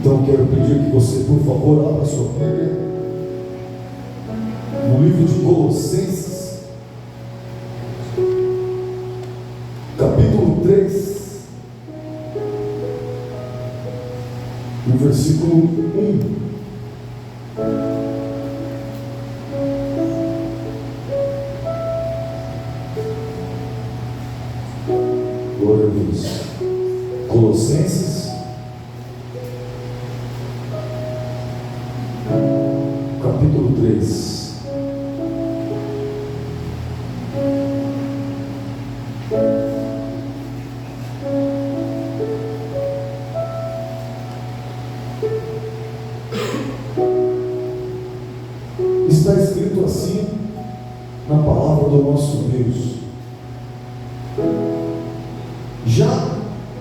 Então quero pedir que você, por favor, abra sua Bíblia no livro de Colossenses, capítulo 3, no versículo 1. Glória a Deus. Colossenses, capítulo 3. Está escrito assim na palavra do nosso Deus: já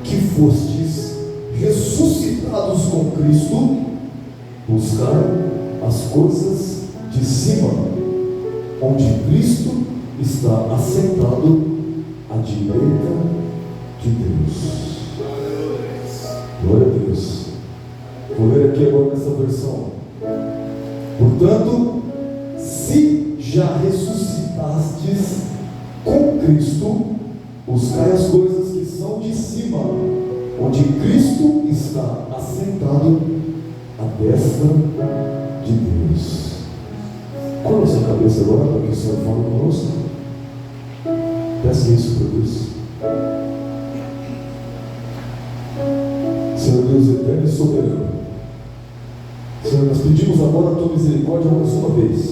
que fostes ressuscitados com Cristo, buscai as coisas de cima, onde Cristo está assentado à direita de Deus. Glória a Deus. Vou ler aqui agora nessa versão. Portanto, se já ressuscitastes com Cristo, buscai as coisas que são de cima, onde Cristo está assentado à destra de Deus. Coloque a sua cabeça agora para que o Senhor fale conosco. Peça isso para Deus. Senhor Deus eterno e soberano, Senhor, nós pedimos agora a tua misericórdia mais uma vez.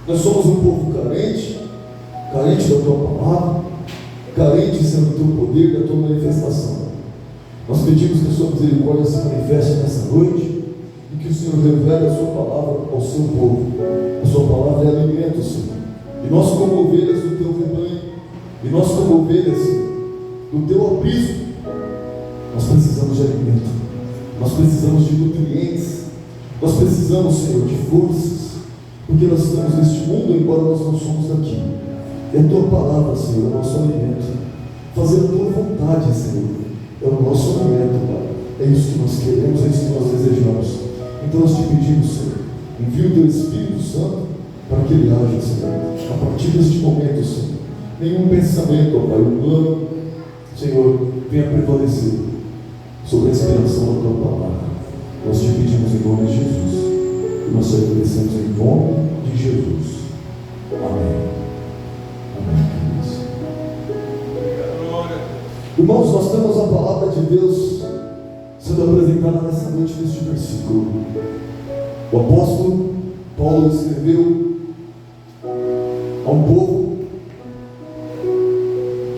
Nós somos um povo carente da tua palavra, carente, Senhor, do teu poder, da tua manifestação. Nós pedimos que a sua misericórdia se manifeste nessa noite e que o Senhor revele a sua palavra ao seu povo. A sua palavra é alimento, Senhor. E nós, como ovelhas do teu rebanho, e nós, como ovelhas, Senhor, do teu aprisco, nós precisamos de alimento, nós precisamos de nutrientes, nós precisamos, Senhor, de forças, porque nós estamos neste mundo, embora nós não somos daqui. E a tua palavra, Senhor, é o nosso alimento. Fazer a tua vontade, Senhor, é o nosso alimento, Pai. É isso que nós queremos, é isso que nós desejamos. Então nós te pedimos, Senhor, envia o teu Espírito Santo para que ele haja, Senhor, a partir deste momento, Senhor. Nenhum pensamento, ó Pai, humano, Senhor, venha prevalecer sobre a inspiração da tua palavra. Nós te pedimos em nome de Jesus, e nós te agradecemos em nome de Jesus. Amém. Irmãos, nós temos a palavra de Deus sendo apresentada nessa noite, neste versículo. O apóstolo Paulo escreveu a um povo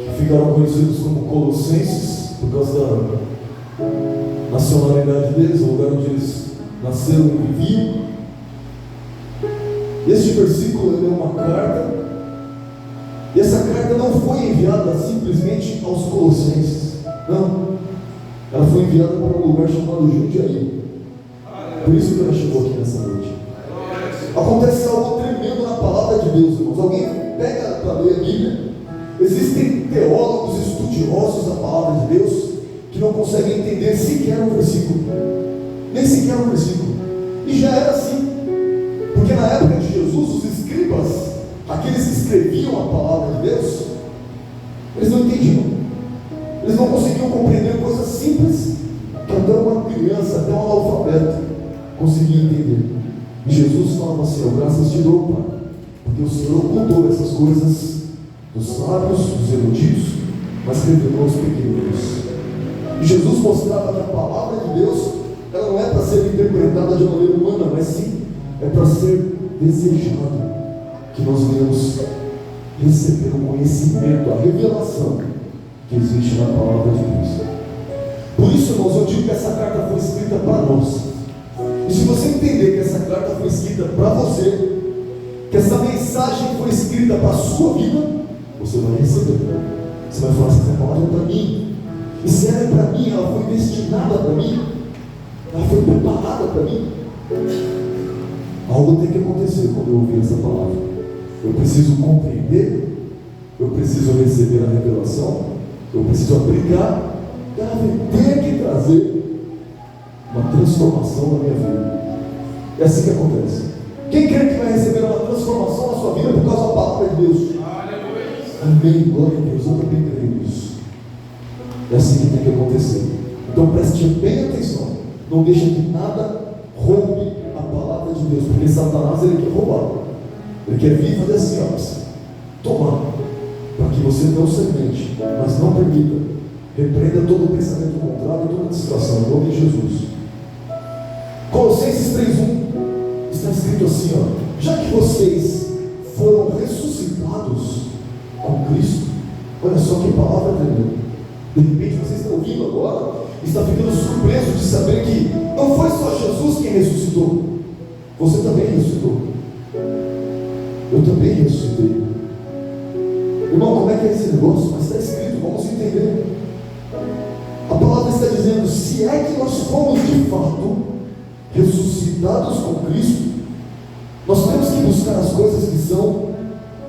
que ficaram conhecidos como colossenses por causa da nacionalidade deles, o lugar onde eles nasceram e viviam. Este versículo ele é uma carta. E essa carta não foi enviada simplesmente aos colossenses, não, ela foi enviada para um lugar chamado Jundiaí. Por isso que ela chegou aqui nessa noite. Acontece algo tremendo na palavra de Deus, irmãos. Alguém pega para ler a Bíblia. Existem teólogos estudiosos da palavra de Deus que não conseguem entender sequer um versículo, nem sequer um versículo. E já era assim, porque na época de Jesus os escribas, aqueles que escreviam a palavra de Deus, eles não entendiam, eles não conseguiam compreender coisas simples que até uma criança, até um analfabeto conseguia entender. E Jesus falava assim: "Oh, graças te dou, Pai, porque o Senhor ocultou essas coisas dos sábios, dos eruditos, mas revelou aos pequeninos." E Jesus mostrava que a palavra de Deus, ela não é para ser interpretada de maneira humana, mas sim é para ser desejada, que nós venhamos receber o conhecimento, a revelação que existe na palavra de Deus. Por isso, irmãos, eu digo que essa carta foi escrita para nós. E se você entender que essa carta foi escrita para você, que essa mensagem foi escrita para a sua vida, você vai receber. Você vai falar assim: essa palavra é para mim. E se ela é para mim, ela foi destinada para mim, ela foi preparada para mim. Algo tem que acontecer quando eu ouvir essa palavra. Eu preciso compreender, eu preciso receber a revelação, eu preciso aplicar, ela vai ter que trazer uma transformação na minha vida. É assim que acontece. Quem crê que vai receber uma transformação na sua vida por causa da palavra de Deus? Amém, glória a Deus, eu também creio nisso. É assim que tem que acontecer. Então preste bem atenção. Não deixe que nada roube a palavra de Deus, porque Satanás ele quer roubar. Ele quer vir fazer assim, ó, tomar, para que você não semente, mas não permita. Repreenda todo o pensamento contrário, toda distração, em nome de Jesus. Colossenses 3:1 está escrito assim, ó: já que vocês foram ressuscitados com Cristo. Olha só que palavra tremenda. De repente vocês estão ouvindo agora, está ficando surpreso de saber que não foi só Jesus quem ressuscitou, você também ressuscitou. Eu também ressuscitei. Irmão, como é que é esse negócio? Mas está escrito, vamos entender. A palavra está dizendo: se é que nós fomos de fato ressuscitados com Cristo, nós temos que buscar as coisas que são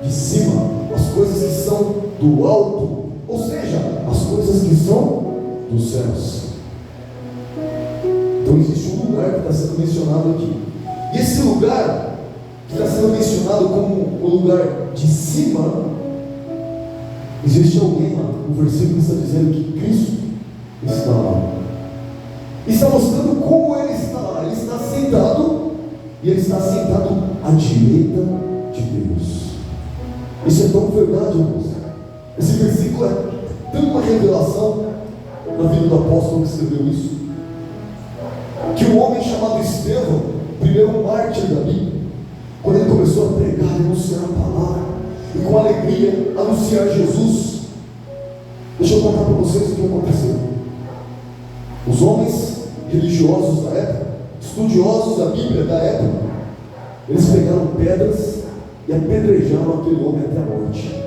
de cima, as coisas que são do alto, ou seja, as coisas que são dos céus. Então existe um lugar que está sendo mencionado aqui, e esse lugar que está sendo mencionado como o lugar de cima, existe alguém lá. O versículo está dizendo que Cristo está lá, está mostrando como Ele está lá. Ele está sentado, e Ele está sentado à direita de Deus. Isso é tão verdade, irmãos. Esse versículo é tão uma revelação na vida do apóstolo que escreveu isso, que um homem chamado Estevão, primeiro mártir da Bíblia, quando ele começou a pregar, anunciar a palavra, e com alegria anunciar Jesus, deixa eu contar para vocês o que aconteceu. Os homens religiosos da época, estudiosos da Bíblia da época, eles pegaram pedras e apedrejaram aquele homem até a morte.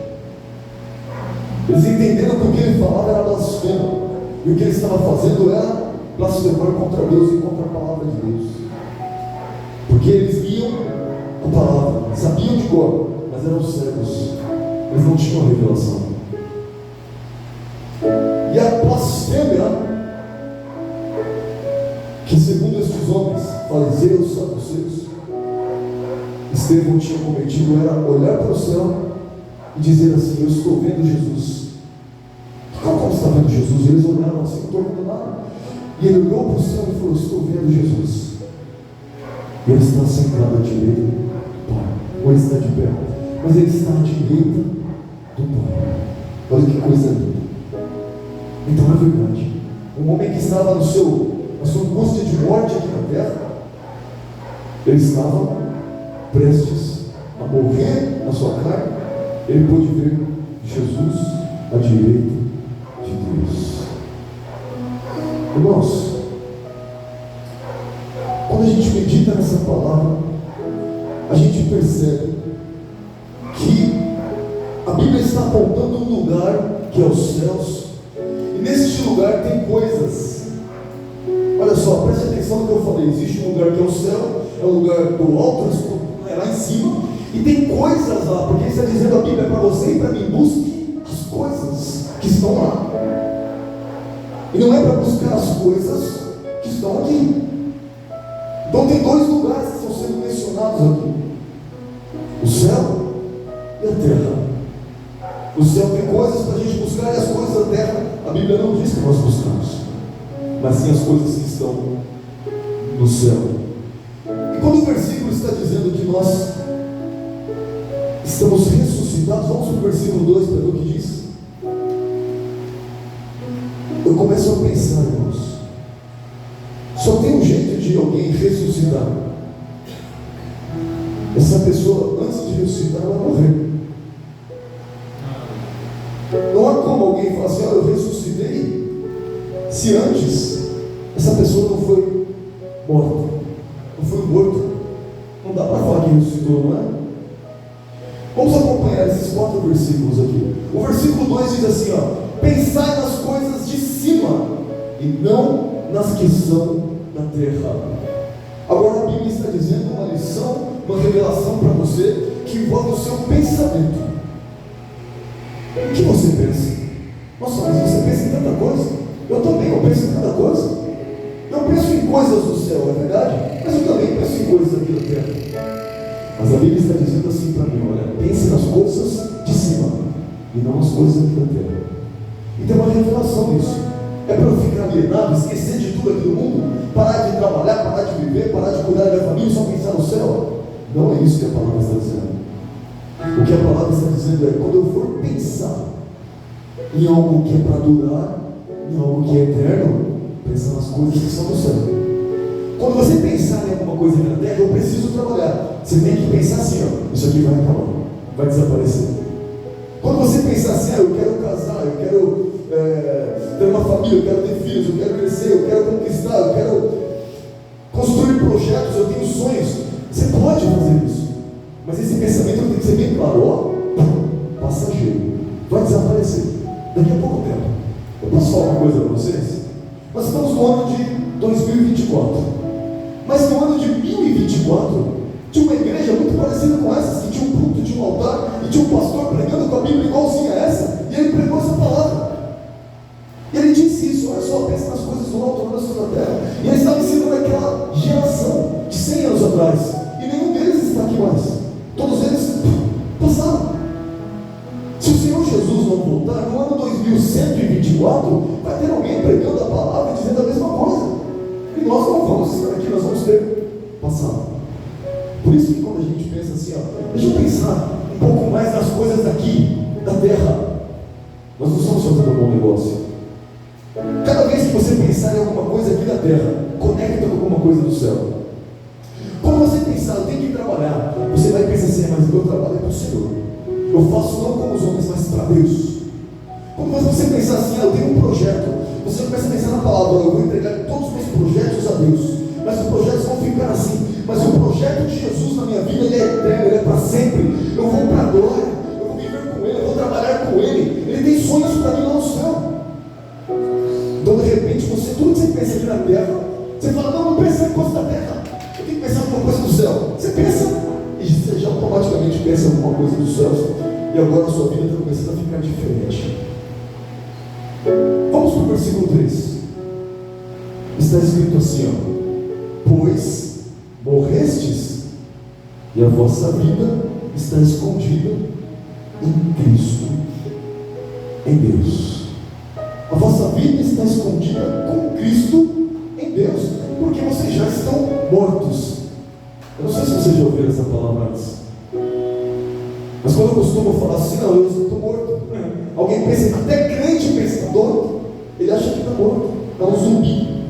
Eles entenderam que o que ele falava era blasfemo, e o que ele estava fazendo era blasfemar contra Deus e contra a palavra de Deus, porque eles liam a palavra, sabiam de cor, mas eram cegos, eles não tinham a revelação. E a blasfêmia que, segundo estes homens, fariseus, saduceus, Estevão tinha cometido era olhar para o céu e dizer assim: eu estou vendo Jesus. Como você está vendo Jesus? E eles olharam assim: não estou vendo nada. E ele olhou para o céu e falou: estou vendo Jesus. E ele está sentado à direita do Pai. Ou ele está de pé, mas ele está à direita do Pai. Olha que coisa linda. Então é verdade. Um homem que estava na sua angústia de morte aqui na terra, ele estava prestes a morrer na sua carne, ele pôde ver Jesus à direita de Deus. Irmãos, quando a gente medita nessa palavra, a gente percebe que a Bíblia está apontando um lugar que é os céus, e neste lugar tem coisas. Olha só, preste atenção no que eu falei. Existe um lugar que é o céu, é o lugar do alto, é lá em cima, e tem coisas lá, porque está dizendo a Bíblia para você e para mim: busque as coisas que estão lá, e não é para buscar as coisas que estão aqui. Então tem dois lugares que estão sendo mencionados aqui: o céu e a terra. O céu tem coisas para a gente buscar, e as coisas da terra a Bíblia não diz que nós buscamos, mas sim as coisas que estão no céu. E quando o versículo está dizendo que nós estamos ressuscitados, vamos para o versículo 2 para ver o que diz. Eu começo a pensar, irmãos, só tem um jeito de alguém ressuscitar: essa pessoa, antes de ressuscitar, ela morrer. Não há como alguém falar assim: olha, eu ressuscitei, se antes essa pessoa não foi morta, não foi morto. Não dá para falar que ressuscitou, não é? Vamos acompanhar esses 4 versículos aqui. O versículo 2 diz assim, ó: pensai nas coisas de cima e não nas que são da terra. Agora a Bíblia está dizendo uma lição, uma revelação para você, que envolve o seu pensamento. O que você pensa? Nossa, mas você pensa em tanta coisa. Eu também, eu penso em tanta coisa. Eu penso em coisas do céu, é verdade? Mas eu também penso em coisas aqui da terra. Mas a Bíblia está dizendo assim para mim: olha, pense nas coisas de cima e não nas coisas aqui da terra. E tem uma revelação nisso. É para eu ficar alienado, esquecer de tudo aqui do mundo, parar de trabalhar, parar de viver, parar de cuidar da minha família e só pensar no céu? Não é isso que a palavra está dizendo. O que a palavra está dizendo é: quando eu for pensar em algo que é para durar, em algo que é eterno, pensa nas coisas que são do céu. Quando você pensar em alguma coisa na terra, eu preciso trabalhar. Você tem que pensar assim: ó, isso aqui vai acabar, vai desaparecer. Quando você pensar assim: eu quero casar, eu quero ter uma família, eu quero ter filhos, eu quero crescer, eu quero conquistar, eu quero construir projetos, eu tenho sonhos. Você pode fazer isso, mas esse pensamento tem que ser bem claro: ó, passageiro, vai desaparecer daqui a pouco tempo. Eu posso falar uma coisa para vocês? Nós estamos no ano de 2024, mas no ano de 1024 tinha uma igreja muito parecida com essa, que tinha um culto, tinha um altar e tinha um pastor pregando com a Bíblia igualzinha a essa, e ele pregou essa palavra. E ele disse isso: olha só, pensa nas coisas do alto, não nas coisas da terra. E ele estava ensinando aquela geração de 100 anos atrás, e nenhum deles está aqui mais. Todos eles passaram. Se o Senhor Jesus não voltar, no ano 2124, vai ter alguém pregando a palavra e dizendo a mesma coisa. E nós não vamos estar aqui, nós vamos ter passado. Por isso que quando a gente pensa assim, ó, deixa eu pensar um pouco mais nas coisas daqui, da terra, nós não estamos fazendo um bom negócio. Cada vez que você pensar em alguma coisa aqui da terra, conecta com alguma coisa do céu. Quando você pensar, eu tenho que trabalhar, você vai pensar assim: mas o meu trabalho é para o Senhor. Eu faço não como os homens, mas para Deus. Quando você pensar assim: eu tenho um projeto, você começa a pensar na palavra: eu vou entregar todos os meus projetos a Deus. Mas os projetos vão ficar assim. Mas o projeto de Jesus na minha vida, ele é eterno, ele é para sempre. Eu vou para a glória, eu vou viver com Ele, eu vou trabalhar com Ele. Ele tem sonhos para mim lá no céu. Então, de repente, tudo que você pensa aqui na terra, você fala: não pensa em coisa da terra, eu tenho que pensar em alguma coisa do céu. Você pensa, e você já automaticamente pensa em alguma coisa dos céus, e agora a sua vida está começando a ficar diferente. Vamos para o versículo 3. Está escrito assim, ó: pois morrestes, e a vossa vida está escondida em Cristo, em Deus. A vossa vida está escondida com Cristo em Deus, porque vocês já estão mortos. Eu não sei se vocês já ouviram essa palavra antes, mas quando eu costumo falar assim: não, eu estou morto, alguém pensa, até crente pensa: morto, ele acha que está morto, é um zumbi.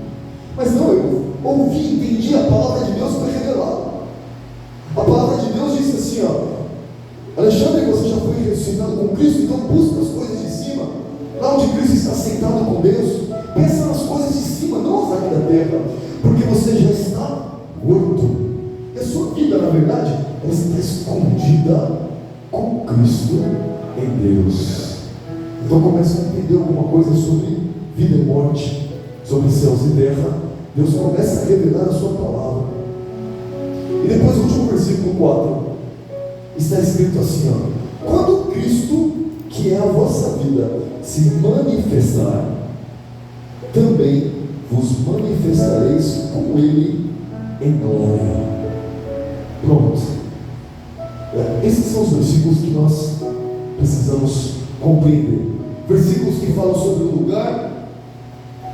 Mas não, eu ouvi, entendi, a palavra de Deus foi revelada. A palavra de Deus disse assim, ó: Alexandre, você já foi ressuscitado com Cristo, então busca as coisas de cima, lá onde Cristo está sentado com Deus. Pensa nas coisas de cima, não as aqui da terra, porque você já está morto. E a sua vida, na verdade, ela está escondida com Cristo em Deus. Então começa a entender alguma coisa sobre vida e morte, sobre céus e terra. Deus começa a revelar a sua palavra. E depois o último versículo 4, está escrito assim, ó: quando Cristo, que é a vossa vida, se manifestar, também vos manifestareis com Ele em glória. Pronto. Esses são os versículos que nós precisamos compreender. Versículos que falam sobre o lugar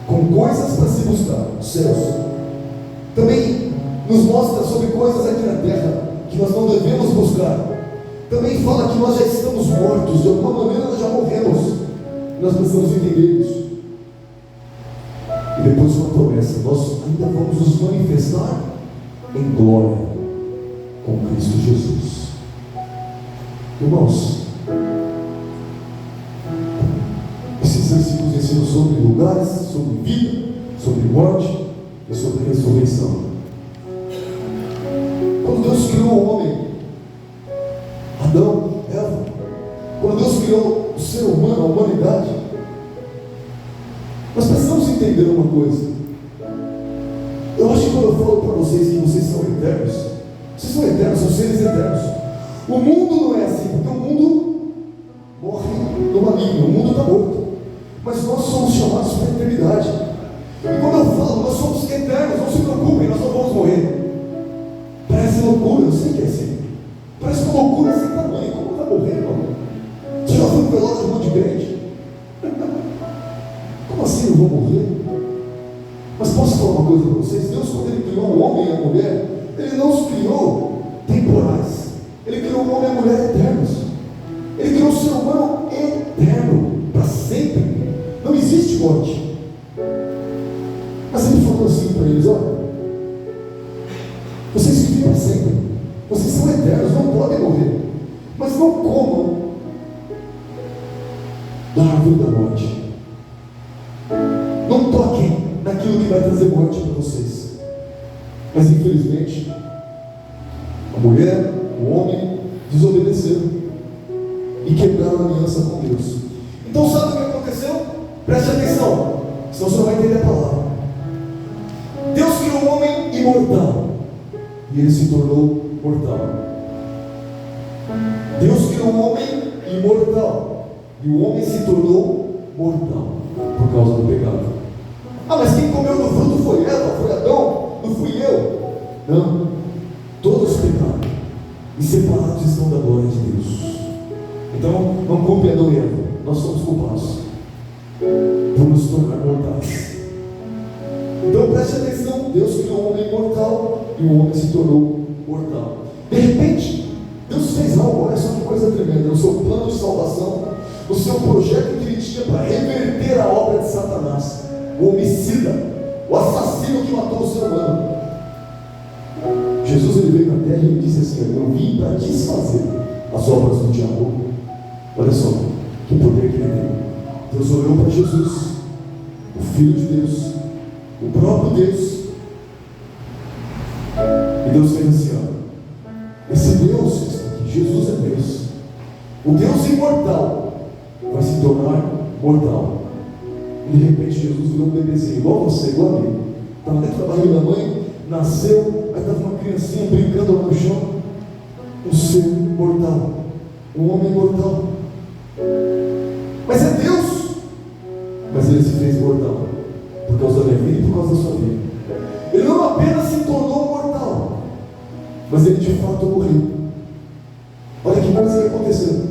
com coisas para se buscar, os céus. Também nos mostra sobre coisas aqui na terra que nós não devemos buscar. Também fala que nós já estamos mortos, de alguma maneira nós já morremos. Nós precisamos entender isso. E depois uma promessa: nós ainda vamos nos manifestar em glória com Cristo Jesus. Irmãos, esses versículos ensinam sobre lugares, sobre vida, sobre morte e sobre ressurreição. Quando Deus criou o homem, Adão, Eva, quando Deus criou o ser humano, a humanidade, nós precisamos entender uma coisa. Eu acho que quando eu falo para vocês que vocês são eternos, vocês são eternos, são seres eternos. O mundo não é assim, porque o mundo morre no maligno, o mundo está morto. Mas nós somos chamados para a eternidade. E quando eu falo, nós somos eternos, não Mas posso falar uma coisa para vocês? Deus, quando Ele criou o homem e a mulher, Ele não os criou temporais. Ele criou o homem e a mulher eternos. Ele criou o ser humano eterno, para sempre. Não existe morte. Mas Ele falou assim para eles: olha, vocês vivem para sempre. Vocês são eternos, não podem morrer. Mas não comam da árvore da morte. Não toquem naquilo que vai trazer morte para vocês. Mas infelizmente, a mulher, o homem, desobedeceram e quebraram a aliança com Deus. Então sabe o que aconteceu? Preste atenção, senão você não vai entender a palavra. Deus criou o homem imortal e ele se tornou mortal. Deus criou o homem imortal e o homem se tornou mortal por causa do pecado. Ah, mas quem comeu do fruto foi Eva, foi Adão, não fui eu. Não, todos pecaram e separados estão da glória de Deus. Então não culpe Adão e Eva, nós somos culpados por nos tornar mortais. Então preste atenção, Deus criou o homem mortal e o homem se tornou mortal. De repente, Deus fez algo, olha só que coisa tremenda, no seu plano de salvação, no seu projeto que Ele tinha para reverter a obra de Satanás, o homicida, o assassino que matou o ser humano. Jesus, ele veio na terra e ele disse assim: eu vim para desfazer as obras do diabo. Olha só, que poder que ele tem. Deus olhou para Jesus, o Filho de Deus, o próprio Deus, e Deus fez assim: ó, esse Deus que está aqui, Jesus é Deus, o Deus imortal vai se tornar mortal. E de repente Jesus virou um bebezinho, igual você, igual a mim. Estava dentro da barriga da mãe, nasceu, aí estava uma criancinha brincando lá no chão. Um ser mortal, um homem mortal. Mas é Deus. Mas Ele se fez mortal por causa da minha vida e por causa da sua vida. Ele não apenas se tornou mortal, mas Ele de fato morreu. Olha que coisa que aconteceu.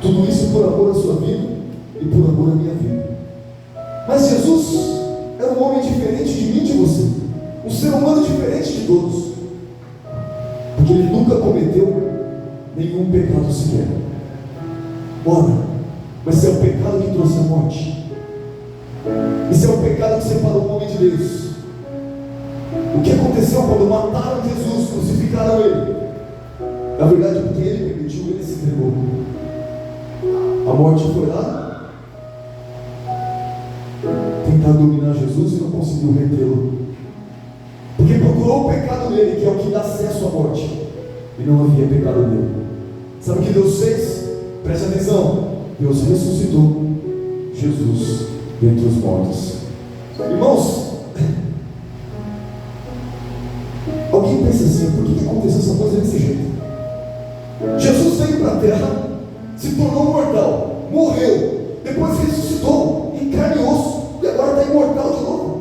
Tudo isso por amor à sua vida e por amor à minha vida. Mas Jesus era um homem diferente de mim e de você, um ser humano diferente de todos, porque Ele nunca cometeu nenhum pecado sequer. Ora, mas se é o pecado que trouxe a morte, e se é o pecado que separou o homem de Deus, o que aconteceu quando mataram Jesus, crucificaram Ele? Na verdade, porque Ele permitiu, Ele se entregou. A morte foi lá tentar dominar Jesus e não conseguiu retê-lo, porque procurou o pecado dele, que é o que dá acesso à morte, e não havia pecado dele. Sabe o que Deus fez? Preste atenção, Deus ressuscitou Jesus dentre os mortos. Irmãos, alguém pensa assim: por que aconteceu essa coisa desse jeito? Jesus veio para a terra, se tornou mortal, morreu, depois ressuscitou em carne e osso, e agora está imortal de novo.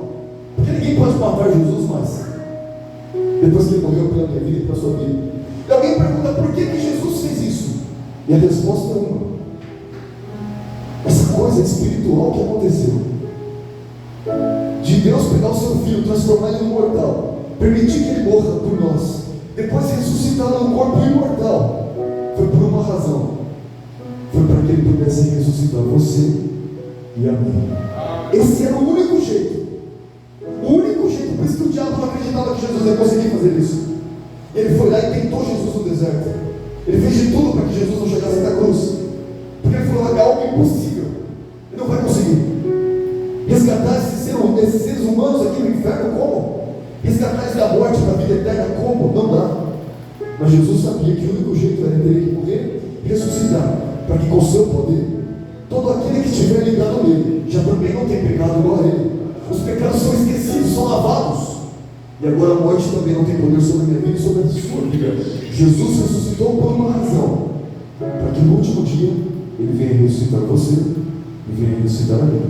Porque ninguém pode matar Jesus mais, depois que Ele morreu pela minha vida e pela sua vida. E alguém pergunta: por que Jesus fez isso? E a resposta é uma: essa coisa espiritual que aconteceu, de Deus pegar o seu filho, transformar ele em mortal, permitir que ele morra por nós, depois ressuscitá-lo no corpo imortal, foi por uma razão. Foi para que Ele pudesse ressuscitar você e a mim. Esse era o único jeito. O único jeito. Por isso que o diabo não acreditava que Jesus ia conseguir fazer isso. Ele foi lá e tentou Jesus no deserto. Ele fez de tudo para que Jesus não chegasse até a cruz, porque ele falou: é algo impossível, ele não vai conseguir resgatar esses seres humanos aqui no inferno. Como? Resgatar eles da morte para a vida eterna. Como? Não dá. Mas Jesus sabia que o único jeito era ter que morrer e ressuscitar, para que com o seu poder, todo aquele que estiver ligado nele já também não tem pecado igual a ele. Os pecados são esquecidos, são lavados, e agora a morte também não tem poder sobre a minha vida e sobre a sua vida. Jesus ressuscitou por uma razão, para que no último dia Ele venha ressuscitar você e venha ressuscitar a mim,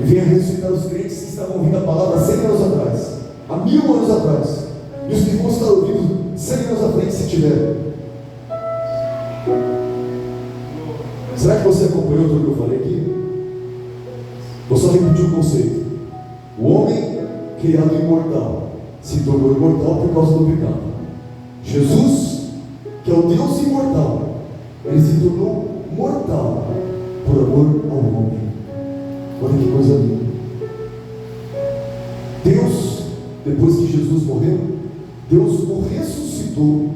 e venha ressuscitar os crentes que estavam ouvindo a palavra 100 anos atrás, há 1000 anos atrás, e os que vão estar ouvindo 100 anos à frente, se tiver. Será que você acompanhou tudo que eu falei aqui? Vou só repetir o conceito. O homem criado imortal se tornou imortal por causa do pecado. Jesus, que é o Deus imortal, ele se tornou mortal por amor ao homem. Olha que coisa linda. Deus, depois que Jesus morreu, Deus o ressuscitou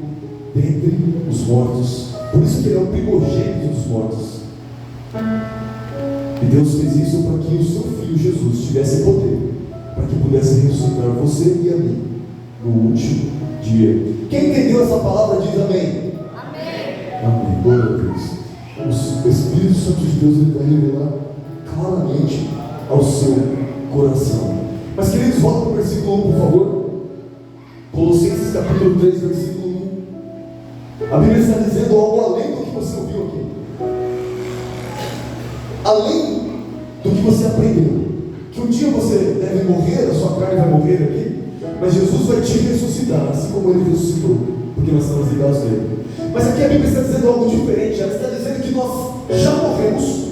dentre os mortos. Por isso que ele é o primogênito dos mortos. E Deus fez isso para que o seu Filho Jesus tivesse poder, para que pudesse ressuscitar você e a mim no último dia. Quem entendeu essa palavra diz amém. Amém. Amém. Glória a Deus. O Espírito Santo de Deus, ele vai revelar claramente ao seu coração. Mas queridos, volta para o versículo 1, por favor. Colossenses capítulo 3, versículo 1. A Bíblia está dizendo algo além do que você ouviu aqui, além do que você aprendeu, que um dia você deve morrer, a sua carne vai morrer aqui, mas Jesus vai te ressuscitar, assim como ele ressuscitou, porque nós estamos ligados nele. Mas aqui a Bíblia está dizendo algo diferente. Ela está dizendo que nós já morremos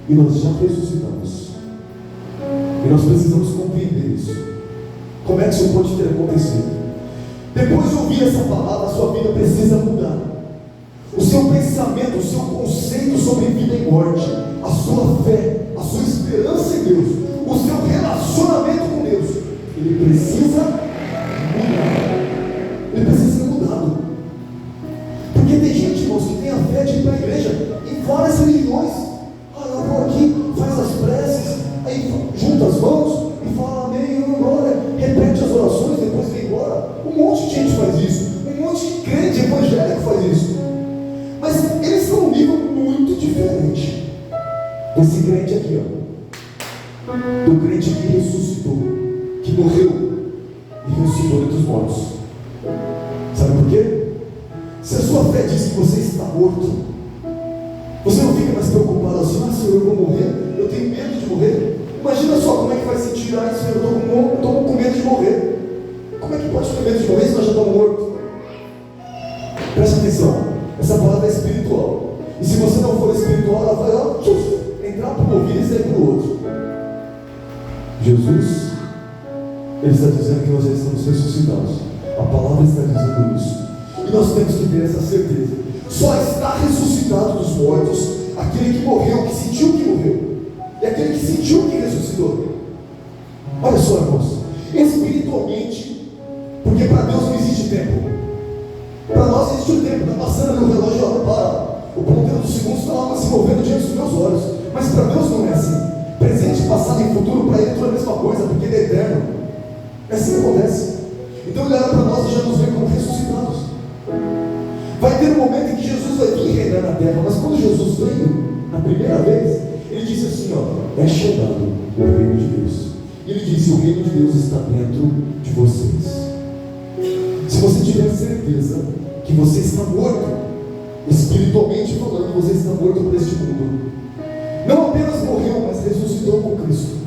e nós já ressuscitamos, e nós precisamos compreender isso. Como é que isso pode ter acontecido? Depois de ouvir essa palavra, a sua vida precisa mudar. O seu pensamento, o seu conceito sobre vida e morte, a sua fé, a sua esperança em Deus, o seu relacionamento com Deus, ele precisa mudar. Ele precisa ser mudado. Porque tem gente, irmãos, que tem a fé de ir para a igreja em várias religiões. Eu vou aqui, faz as preces, aí junta as mãos e fala amém, glória, repete as orações, depois vem embora. Um monte de gente faz isso, um monte de crente evangélico faz isso. Mas eles estão num nível muito diferente desse crente aqui, ó. Do crente que ressuscitou, que morreu e ressuscitou dentre os mortos. Sabe por quê? Se a sua fé diz que você está morto, você não fica mais preocupado assim, Senhor, eu vou morrer, eu tenho medo de morrer. Imagina só como é que vai sentir, Senhor, eu estou com medo de morrer. Como é que pode ter medo de morrer se nós já estamos mortos? Presta atenção, essa palavra é espiritual. E se você não for espiritual, ela vai entrar por um ouvido e sair por outro. Jesus, ele está dizendo que nós já estamos ressuscitados. A palavra está dizendo isso. E nós temos que ter essa certeza. Só está ressuscitado dos mortos aquele que morreu, que sentiu que morreu, e aquele que sentiu que ressuscitou. Olha só, irmãos, espiritualmente, porque para Deus não existe tempo. Para nós existe o tempo, está passando ali o relógio, olha, para. O ponteiro dos segundos está lá se movendo diante dos meus olhos. Mas para Deus não é assim. Presente, passado e futuro, para Ele é tudo a mesma coisa, porque Ele é eterno. É assim que acontece. Então Ele olha para nós e já nos vê como ressuscitados. Vai ter um momento em que Jesus vai vir reinar na terra, mas quando Jesus veio, na primeira vez, Ele disse assim, ó, é chegado o reino de Deus. E Ele disse, o reino de Deus está dentro de vocês. Se você tiver certeza que você está morto, espiritualmente falando, você está morto para este mundo, não apenas morreu, mas ressuscitou com Cristo.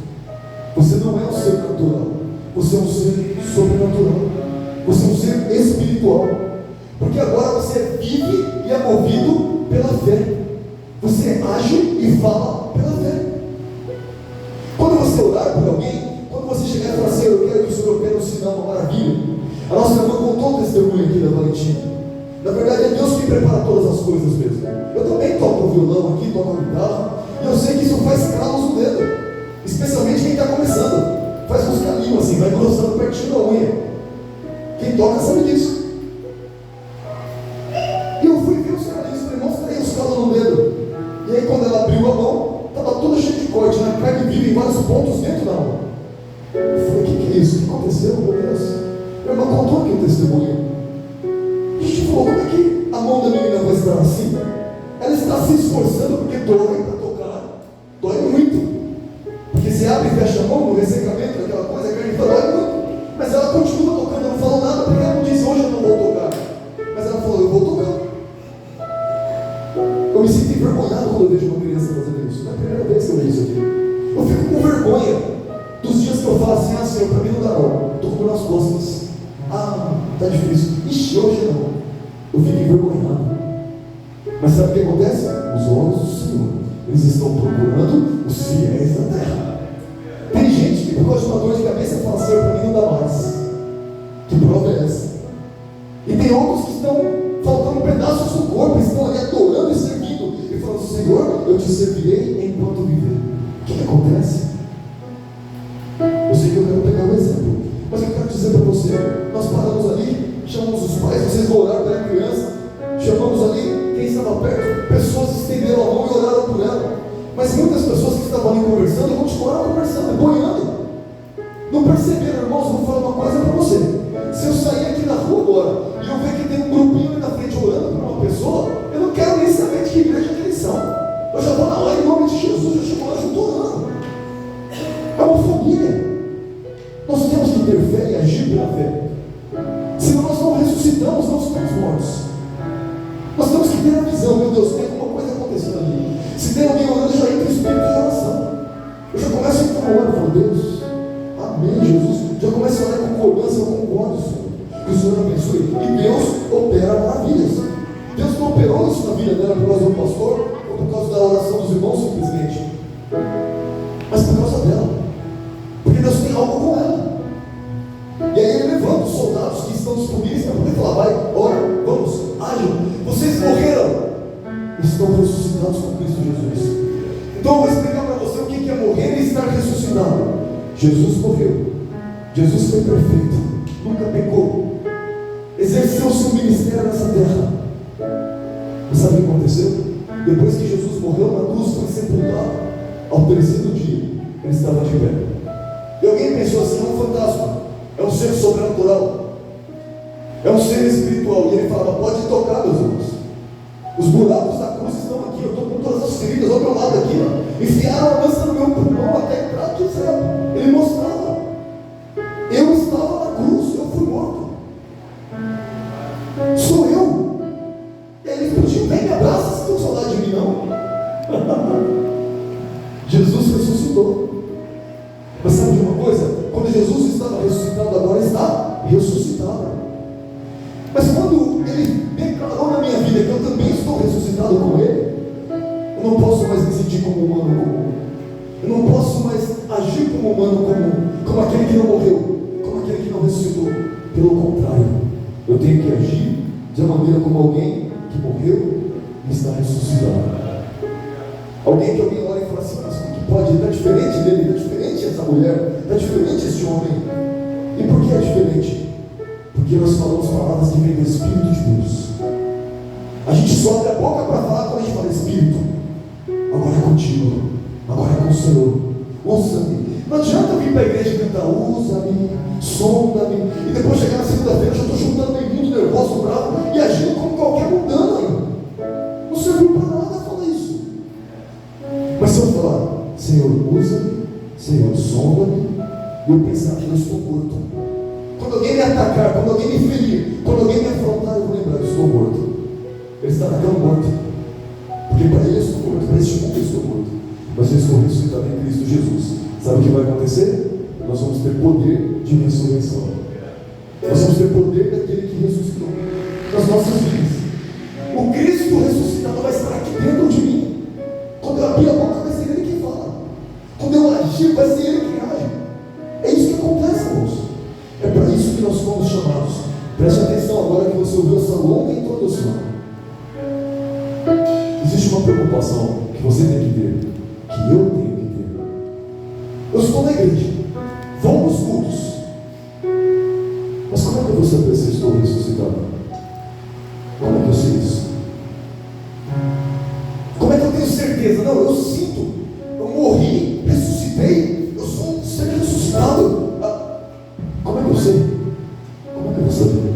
Você não é um ser natural, você é um ser sobrenatural, você é um ser espiritual, porque agora você vive e é movido pela fé, você age e fala pela fé. Quando você orar por alguém, quando você chegar e falar assim, eu quero que o Senhor opere um sinal, uma maravilha, a nossa irmã contou o testemunho aqui da Valentina. Na verdade é Deus que prepara todas as coisas mesmo. Eu também toco o violão aqui, toco a guitarra, e eu sei que isso faz calos no dedo, especialmente quem está começando. Faz uns calinhos assim, vai grossando pertinho da unha. Quem toca sabe disso. E eu fui ver os calinhos, falei, mostra aí os calos no dedo. E aí quando ela abriu a mão, estava toda cheia de corte, na carne viva em vários pontos dentro da mão. Eu falei, o que é isso? O que aconteceu, meu Deus? Minha irmã contou aqui o testemunho. A gente falou, como é que a mão da menina vai estar assim? Ela está se esforçando porque dói para tocar. Dói muito. Porque se abre e fecha a mão no ressecamento daquela coisa, a carne dói muito. Mas ela continua tocando, ela não falou nada porque ela não disse, hoje eu não vou tocar. Mas ela falou, eu vou tocar. Eu me sinto envergonhado quando eu vejo uma criança fazendo isso. Não é a primeira vez que eu vejo isso aqui. Eu fico com vergonha dos dias que eu falo assim, Senhor, para mim não dá não. Estou com dor nas costas. Está difícil. Ixi, hoje não. Eu fico envergonhado. Mas sabe o que acontece? Os olhos do Senhor, eles estão procurando os fiéis da terra. Tem gente que por causa de uma dor de cabeça e fala: Senhor, para mim não dá mais. Que prova é essa? E tem outros que estão faltando pedaços do corpo, estão ali adorando e servindo, e falando: Senhor, eu te servirei enquanto viver. O que acontece? Eu sei que eu quero pegar um exemplo, mas eu quero dizer para você: nós paramos ali, chamamos os pais, vocês vão orar pela criança, chamamos ali quem estava perto, pessoas estenderam a mão e oraram por ela, mas muitas pessoas que estavam ali conversando continuaram conversando, boiando, não perceberam. Irmãos, vou falar uma coisa para você: se eu sair aqui na rua agora e eu ver que tem um grupinho ali na frente orando por uma pessoa, eu não quero nem saber de que igreja que eles são. Eu já vou na hora em nome de Jesus, eu chego lá junto orando. É uma família. Nós temos que ter fé e agir pela fé. Senão nós não ressuscitamos, não estamos mortos. Nós temos que ter a visão: meu Deus, tem alguma coisa acontecendo ali. Se tem alguém orando, já entra o espírito de oração. Eu já começo a entrar na hora e falo: Deus, amém, Jesus. Já começo a orar com concordância, eu concordo, Senhor. Que o Senhor abençoe. E Deus opera maravilhas. Deus não operou isso na vida dela por causa do pastor, ou por causa da oração dos irmãos, simplesmente, mas por causa dela. Porque Deus tem algo com ela. E aí ele levanta os soldados que estão disponíveis para poder falar: vai, ora, vamos, ajam. Vocês morreram, estão ressuscitados com Cristo Jesus. Então eu vou explicar para você o que é morrer e estar ressuscitado. Jesus morreu, Jesus foi perfeito, nunca pecou, exerceu o seu ministério nessa terra. Mas sabe o que aconteceu? Depois que Jesus morreu na cruz, foi sepultado, ao terceiro dia ele estava de pé. E alguém pensou assim: é um fantasma, é um ser sobrenatural, é um ser espiritual. E ele falava: pode tocar, meus irmãos, os buracos da cruz estão aqui, eu estou com todas as feridas ao meu lado aqui, ó. Enfiaram a lança no meu pulmão até entrar aqui, certo? Ele mostrava: eu estava na cruz, eu fui morto, sou eu. E aí ele pediu: vem, me abraça, você tem saudade de mim não? Jesus ressuscitou. Mas sabe de uma coisa? Quando Jesus estava ressuscitado, agora está ressuscitado. Mas quando ele declarou na minha vida que eu também estou ressuscitado com ele, eu não posso mais me sentir como humano comum. Eu não posso mais agir como humano comum, como aquele que não morreu, como aquele que não ressuscitou. Pelo contrário, eu tenho que agir de uma maneira como alguém que morreu e está ressuscitado. Alguém que alguém olha e fala assim: mas como que pode? Está diferente dele, está diferente essa mulher, está diferente esse homem. E por que é diferente? Porque nós falamos palavras que vêm do Espírito de Deus. A gente só abre a boca para falar quando a gente fala: Espírito, agora é contigo, agora é com o Senhor, usa-me. Não adianta eu vir para a igreja e cantar: usa-me, sonda-me, e depois chegar na segunda-feira eu já estou juntando bem-vindo, nervoso, bravo e agindo como qualquer mundano aí. Não serviu para nada falar isso. Mas se eu falar: Senhor, usa-me, Senhor, sonda-me, e eu pensar que eu estou morto, quando alguém me atacar, quando alguém me ferir, quando alguém me afrontar, eu vou lembrar: eu estou morto. Ele está naquela morte, porque para ele eu estou morto, para este mundo eu estou morto, mas eu estou ressuscitado em Cristo Jesus. Sabe o que vai acontecer? Nós vamos ter poder de ressurreição. Nós vamos ter poder daquele que ressuscitou nas nossas vidas. O Cristo ressuscitado vai estar aqui dentro de mim. Quando eu abrir a boca, vai ser Ele que fala. Quando eu agir, vai ser Ele que age. É isso que acontece, irmãos. É para isso que nós fomos chamados. Preste atenção agora que você ouviu essa longa introdução. Existe uma preocupação que você tem que ter, que eu tenho que ter. Eu estou na igreja, vou nos cultos, mas como é que eu vou saber se estou ressuscitado? Como é que eu sei isso? Como é que eu tenho certeza? Não, eu sinto, eu morri, ressuscitei, eu sou um ser ressuscitado. Como é que eu sei? Como é que eu vou saber?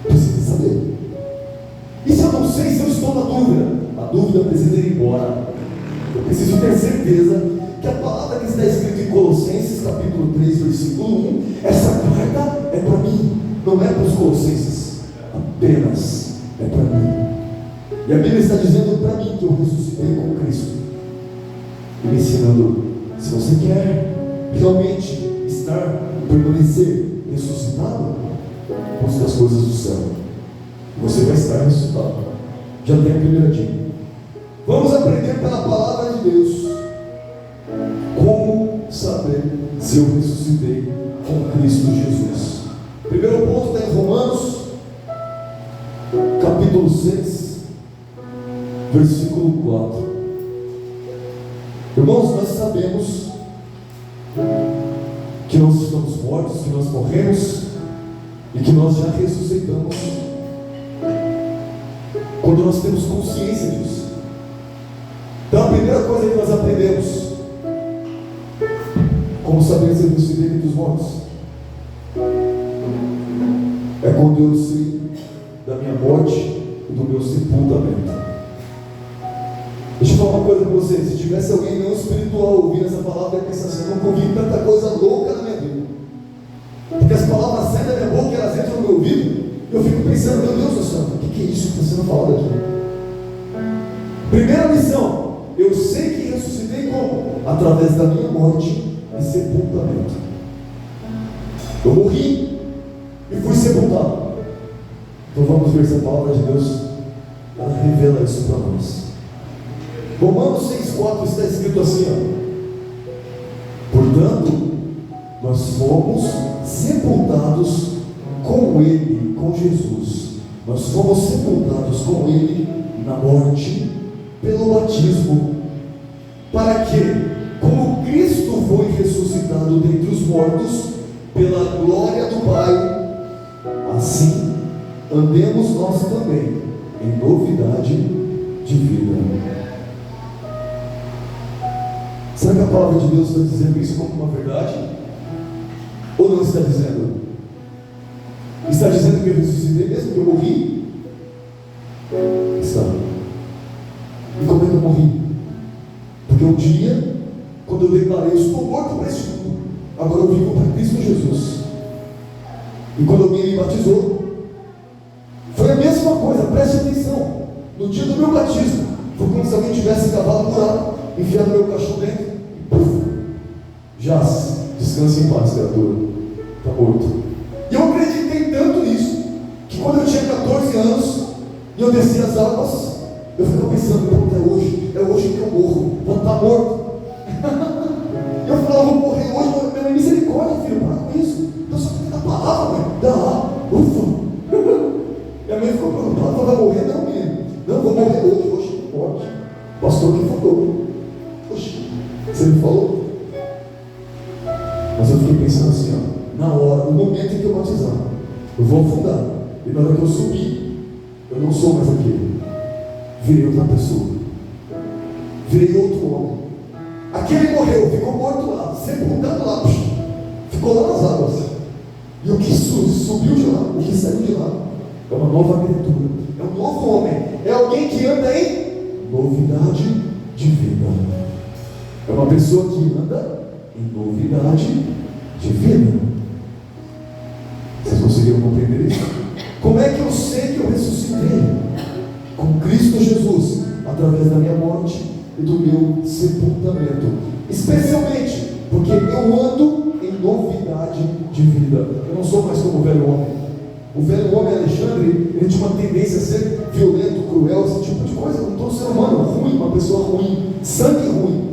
Preciso saber. E se eu não sei, se eu estou na dúvida? A dúvida precisa ir embora. Eu preciso ter certeza que a palavra que está escrita em Colossenses capítulo 3, versículo 1, essa carta é para mim, não é para os colossenses, apenas é para mim. E a Bíblia está dizendo para mim que eu ressuscitei com Cristo, e me ensinando: se você quer realmente permanecer ressuscitado, busque as coisas do céu, você vai estar ressuscitado. Já tem a primeira dica. Vamos aprender pela palavra de Deus como saber se eu ressuscitei com Cristo Jesus. Primeiro ponto está em Romanos, capítulo 6, versículo 4. Irmãos, nós sabemos que nós estamos mortos, que nós morremos e que nós já ressuscitamos quando nós temos consciência disso. Então a primeira coisa que nós aprendemos, como saber se eu ressuscitei entre os mortos, é quando eu sei da minha morte e do meu sepultamento. Deixa eu falar uma coisa para vocês. Se tivesse alguém não espiritual ouvindo essa palavra, ia pensar assim: eu nunca ouvi tanta coisa louca na minha vida, porque as palavras saem da minha boca e elas entram no meu ouvido, e eu fico pensando: meu Deus do céu, o que é isso que está sendo falado aqui? Primeira lição: eu sei que ressuscitei como? Através da minha morte e sepultamento. Eu morri e fui sepultado. Então vamos ver se a palavra de Deus ela revela isso para nós. Romanos 6,4 está escrito assim, ó: portanto, nós fomos sepultados com Ele, com Jesus. Nós fomos sepultados com Ele na morte pelo batismo, para que, como Cristo foi ressuscitado dentre os mortos pela glória do Pai, assim andemos nós também em novidade de vida. Será que a palavra de Deus está dizendo isso como uma verdade? Ou não está dizendo? Está dizendo que eu ressuscitei mesmo, que eu morri? Está. E como é que eu morri? Porque um dia, quando eu declarei: eu estou morto para este mundo, agora eu vivo para Cristo Jesus. E quando alguém me batizou, foi a mesma coisa. Preste atenção. No dia do meu batismo, foi como se alguém tivesse cavado um buraco, enfiado meu cachorro dentro e puf, jaz, descanse em paz, criatura, está morto. E eu acreditei tanto nisso, que quando eu tinha 14 anos e eu desci as águas, eu ficava pensando: é hoje que eu morro, vou estar morto. Eu falava: vou morrer hoje, minha misericórdia, filho, para com isso. Deus só tem que dar palavra, mãe. Ufa. Minha mãe ficou preocupada: vai morrer? Não, menino. Não, vou morrer hoje, morte. O pastor que falou. Oxe, você me falou? Mas eu fiquei pensando assim, ó, na hora, no momento em que eu batizar, eu vou afundar. E na hora que eu subir, eu não sou mais aquele. Virei outra pessoa. Virei outro homem. Aquele morreu, ficou morto lá, sepultado lá, ficou lá nas águas. E o que subiu de lá, o que saiu de lá, é uma nova criatura, é um novo homem, é alguém que anda em novidade de vida. É uma pessoa que anda em novidade de vida. Vocês conseguiram compreender isso? Como é que eu sei que eu ressuscitei? Com Cristo Jesus, através da minha morte e do meu sepultamento, especialmente porque eu ando em novidade de vida. Eu não sou mais como o velho homem. O velho homem Alexandre, ele tinha uma tendência a ser violento, cruel, esse tipo de coisa. Não estou um ser humano ruim, uma pessoa ruim, sangue ruim.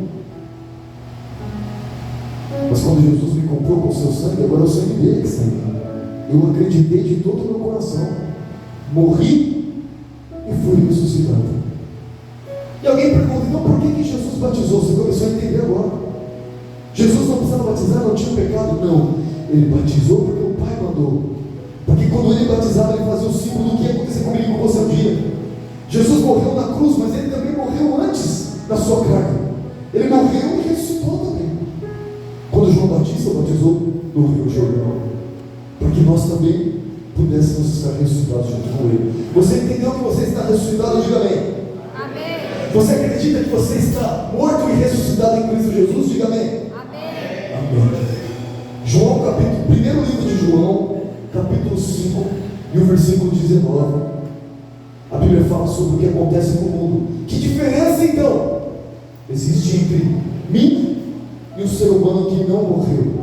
Mas quando Jesus me comprou com o seu sangue, agora é o sangue dele que está em mim. Eu acreditei de todo o meu coração, morri e fui ressuscitado. E alguém pergunta: então por que Jesus batizou? Você começou a entender agora. Jesus não precisava batizar, não tinha pecado. Não, ele batizou porque o Pai mandou. Porque quando ele batizava, ele fazia o símbolo do que ia acontecer comigo e com você um dia. Jesus morreu na cruz, mas ele também morreu antes da sua carne. Ele morreu e ressuscitou também. Quando João Batista batizou no Rio Jordão, para que nós também pudéssemos estar ressuscitados junto com ele. Você entendeu que você está ressuscitado? Diga amém. Amém. Você acredita que você está morto e ressuscitado em Cristo Jesus? Diga amém. Amém. Amém. João, primeiro livro de João, capítulo 5 e o versículo 19. A Bíblia fala sobre o que acontece com o mundo. Que diferença então existe entre mim e o ser humano que não morreu,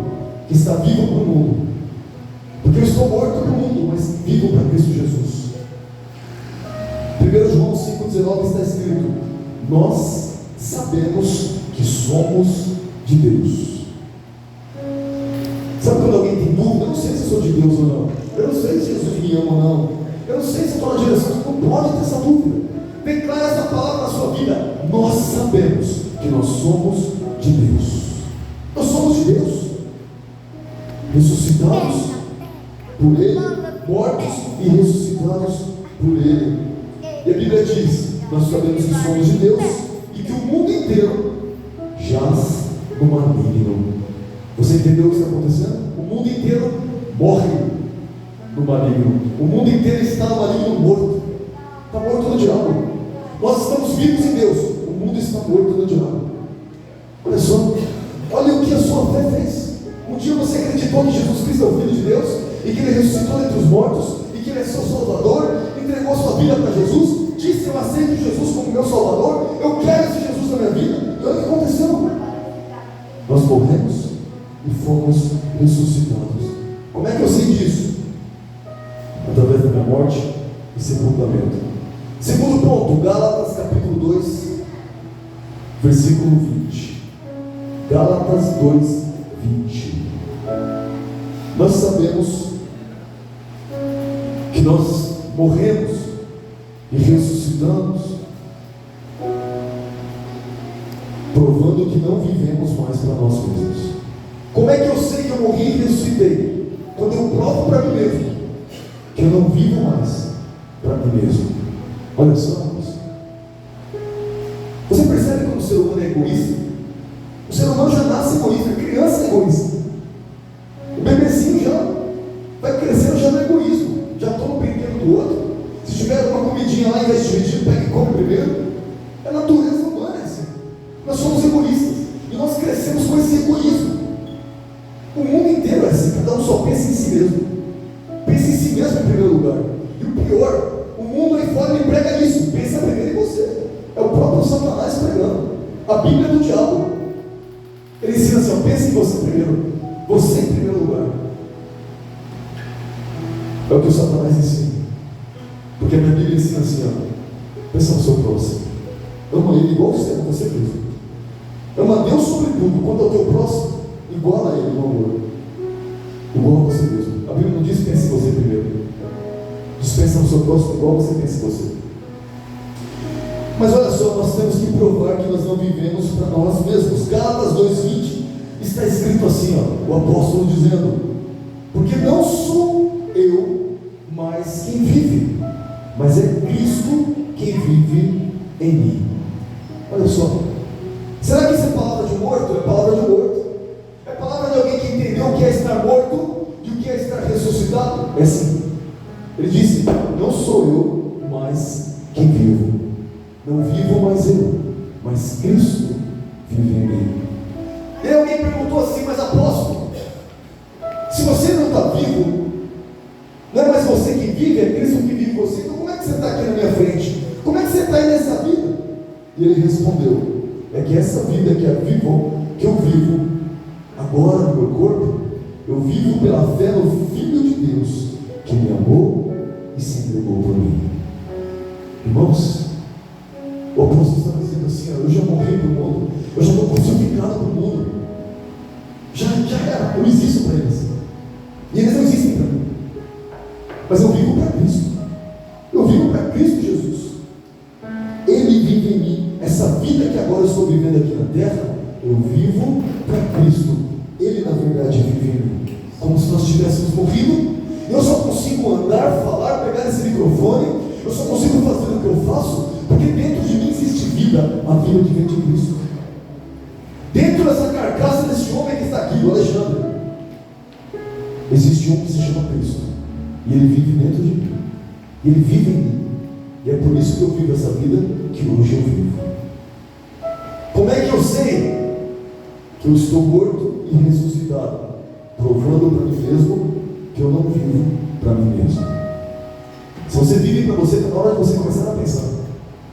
que está vivo para o mundo? Porque eu estou morto para o mundo, mas vivo para Cristo Jesus. 1 João 5,19 está escrito: nós sabemos que somos de Deus. se sou de Deus ou não. Eu não sei se Jesus me ama ou não. Eu não sei se estou na direção. Você não pode ter essa dúvida. Declara essa palavra na sua vida. Nós sabemos que nós somos de Deus. Nós somos de Deus. Ressuscitados por Ele, mortos e ressuscitados por Ele. E a Bíblia diz: nós sabemos que somos de Deus e que o mundo inteiro jaz no maligno. Você entendeu o que está acontecendo? O mundo inteiro morre no maligno. O mundo inteiro está no maligno morto. Está morto no diabo. Nós estamos vivos em Deus. O mundo está morto no diabo. Olha só. Olha o que a sua fé fez. Um dia você acreditou que Jesus Cristo é o Filho de Deus e que Ele ressuscitou entre os mortos e que Ele é seu Salvador, entregou a sua vida para Jesus, disse: eu aceito Jesus como meu Salvador, eu quero esse Jesus na minha vida. E olha o que aconteceu. Nós morremos e fomos ressuscitados. Como é que eu sei disso? Através da minha morte e sepultamento. Segundo ponto, Gálatas capítulo 2, versículo 20. Gálatas 2, 20. Nós sabemos que nós morremos e ressuscitamos, provando que não vivemos mais para nós mesmos. Como é que eu sei que eu morri e ressuscitei? Quando eu provo para mim mesmo que eu não vivo mais para mim mesmo. Olha só, irmãos. Você percebe quando o ser humano é egoísta? O ser humano já nasce egoísta, a criança é egoísta. O bebezinho já vai crescendo já no egoísmo, já toma o brinquedo do outro. Se tiver uma comidinha lá, em vez de dividir, pega e come primeiro. É a natureza humana, assim. Nós somos egoístas e nós crescemos com esse egoísmo. O mundo inteiro é assim, cada um só pensa em si mesmo. Pensa em si mesmo em primeiro lugar. E o pior, o mundo aí fora ele prega isso. Pensa primeiro em você. É o próprio Satanás pregando. A Bíblia é do diabo. Ele ensina assim: ó, pensa em você primeiro. Você em primeiro lugar. É o que o Satanás ensina. Porque a minha Bíblia ensina assim: ó, pensa no seu próximo. Ama ele igual você ama você mesmo. Ama Deus sobre tudo. Quanto ao teu próximo, igual a ele no amor. Igual a você mesmo. A Bíblia não diz pense em você primeiro. Diz pensa no seu próximo igual você pensa em você. Mas olha só, nós temos que provar que nós não vivemos para nós mesmos. Gálatas 2,20 está escrito assim, ó, o apóstolo dizendo: porque não sou eu mais quem vive, mas é Cristo quem vive em mim. Olha só, será que isso é palavra de morto? É palavra de morto. É palavra de alguém que entendeu o que é estar morto e o que é estar ressuscitado? É assim. Ele disse: não sou eu mais quem vivo. Não vivo mais eu, mas Cristo vive em mim. E alguém perguntou assim: mas apóstolo, se você não está vivo, não é mais você que vive, é Cristo que vive em você, então como é que você está aqui na minha frente? Como é que você está aí nessa vida? E ele respondeu: é que essa vida que eu vivo agora no meu corpo, eu vivo pela fé no Filho de Deus, que me amou e se entregou por mim. Irmãos, o apóstolo está dizendo assim: ó, eu já morri para o mundo, eu já estou crucificado para o mundo, já era, eu existo para eles, e eles não existem para mim, mas eu vivo para Cristo, eu vivo para Cristo Jesus. Ele vive em mim. Essa vida que agora eu estou vivendo aqui na terra, eu vivo para Cristo. Ele na verdade vive em mim, como se nós tivéssemos morrido. Eu só consigo andar, falar, pegar esse microfone, eu só consigo fazer o que eu faço porque dentro de mim existe vida, a vida que vem de Cristo. Dentro dessa carcaça desse homem que está aqui, o Alexandre, existe um que se chama Cristo, e ele vive dentro de mim, ele vive em mim, e é por isso que eu vivo essa vida que hoje eu vivo. Como é que eu sei que eu estou morto e ressuscitado? Provando para mim mesmo que eu não vivo para mim mesmo. Se você vive para você, está na hora de você começar a pensar.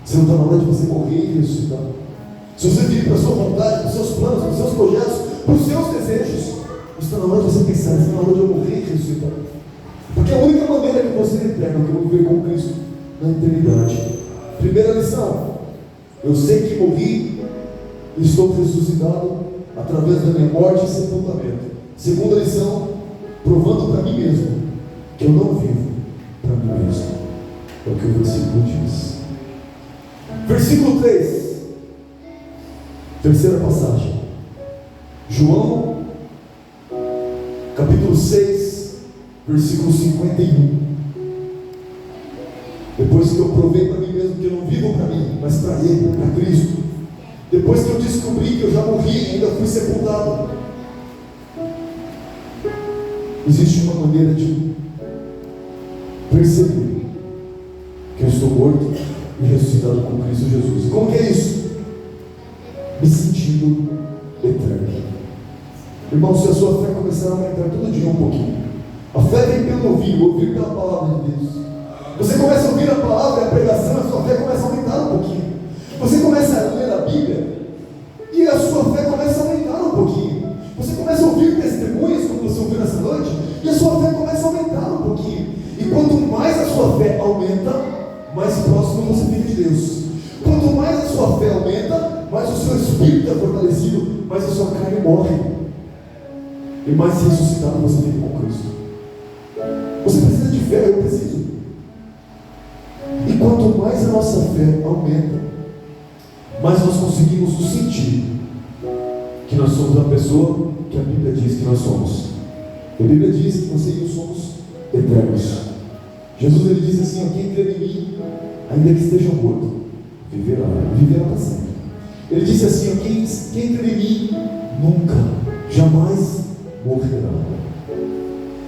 Se não está na hora de você morrer e ressuscitar. Se você vive para a sua vontade, para os seus planos, para os seus projetos, para os seus desejos, está na hora de você pensar, está na hora de eu morrer e ressuscitar. Porque a única maneira que você é eterno, que eu vou viver com Cristo na eternidade. Primeira lição: eu sei que morri e estou ressuscitado através da minha morte e sepultamento. Segunda lição: provando para mim mesmo que eu não vivo para mim mesmo. É o que o versículo diz. Versículo 3, terceira passagem, João capítulo 6, versículo 51. Depois que eu provei para mim mesmo que eu não vivo para mim, mas para Ele, para Cristo, depois que eu descobri que eu já morri e ainda fui sepultado, existe uma maneira de perceber que eu estou morto e ressuscitado com Cristo Jesus. Como que é isso? Me sentindo eterno. Irmão, se a sua fé começar a aumentar todo dia um pouquinho, a fé vem pelo ouvir pela palavra de Deus. Você começa a ouvir a palavra e a pregação, a sua fé começa a aumentar um pouquinho. Você começa a ler a Bíblia e a sua fé começa a aumentar um pouquinho. Você começa a ouvir testemunhos, como você ouviu nessa noite, e a sua fé começa a aumentar um pouquinho. E quanto mais a sua fé aumenta, mais próximo você fica de Deus. Quanto mais a sua fé aumenta, mais o seu espírito é fortalecido, mais a sua carne morre, e mais ressuscitado você fica com Cristo. Você precisa de fé, eu preciso. E quanto mais a nossa fé aumenta, mais nós conseguimos sentir que nós somos a pessoa que a Bíblia diz que nós somos. A Bíblia diz que você e eu somos eternos. Jesus, ele diz assim: quem crê em mim, ainda que esteja morto, viverá para sempre. Ele disse assim: quem crê em mim, nunca, jamais morrerá.